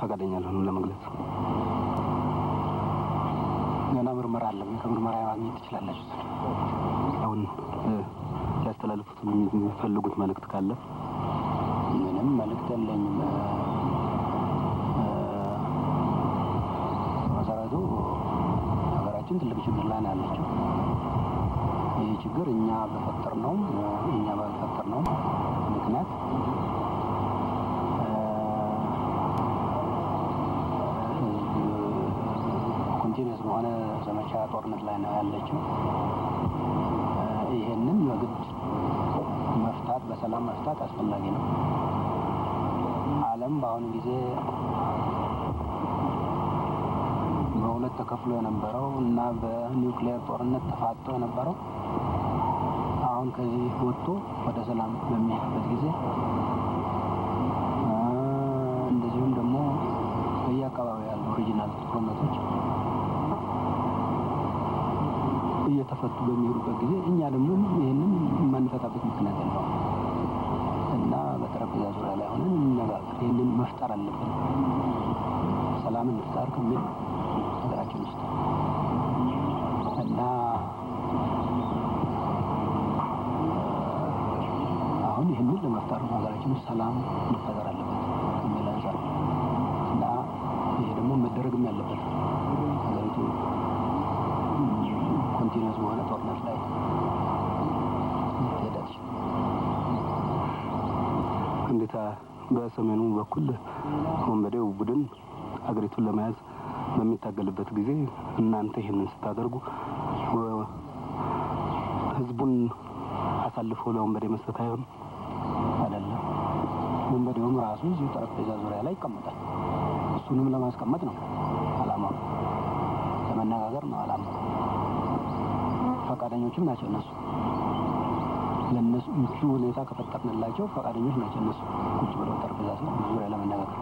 ፈቃደኛ አልሆኑም ለመግለጽ። ገና ምርመራ አለ። ከምርመራ ማግኘት ትችላላችሁ። አሁን ሊያስተላልፉት የሚፈልጉት መልእክት ካለ? ምንም መልእክት የለኝም። መሰረቱ ሀገራችን ትልቅ ችግር ላይ ነው ያለችው። ይህ ችግር እኛ ባልፈጠርነው ምክንያት ኮንቲኒየስ በሆነ ዘመቻ ጦርነት ላይ ነው ያለችው። ይሄንን በግድ መፍታት፣ በሰላም መፍታት አስፈላጊ ነው። ዓለም በአሁኑ ጊዜ በሁለት ተከፍሎ የነበረው እና በኒውክሌር ጦርነት ተፋጦ የነበረው አሁን ከዚህ ወጥቶ ወደ ሰላም በሚሄድበት ጊዜ እንደዚሁም ደግሞ በየአካባቢው ያሉ ኦሪጂናል ጦርነቶች እየተፈቱ በሚሄዱበት ጊዜ እኛ ደግሞ ይህንን የማንፈታበት ምክንያት የለውም እና በጠረጴዛ ዙሪያ ላይ ሆነን እንነጋገር። ይህንን መፍጠር አለብን። ሰላምን መፍጠር ከሚል ሀገራችን ውስጥ እና አሁን ይህንን ለመፍጠር ነው ሀገራችን ውስጥ ሰላም መፈጠር አለበት ከሚል አንጻር እና ይሄ ደግሞ መደረግም ያለበት ሀገሪቱ ኮንቲኒየስ በሆነ ጦርነት ላይ ትሄዳለች። እንዴት በሰሜኑ በኩል ወንበዴው ቡድን ሀገሪቱን ለመያዝ በሚታገልበት ጊዜ እናንተ ይሄንን ስታደርጉ ህዝቡን አሳልፎ ለወንበዴ መስጠት አይሆንም? አይደለም። ወንበዴውም ራሱ እዚሁ ጠረጴዛ ዙሪያ ላይ ይቀመጣል። እሱንም ለማስቀመጥ ነው አላማው፣ ለመነጋገር ነው አላማው። ፈቃደኞችም ናቸው እነሱ። ለነሱ ምቹ ሁኔታ ከፈጠርንላቸው ፈቃደኞች ናቸው እነሱ ቁጭ ብለው ጠረጴዛ ዙሪያ ለመነጋገር።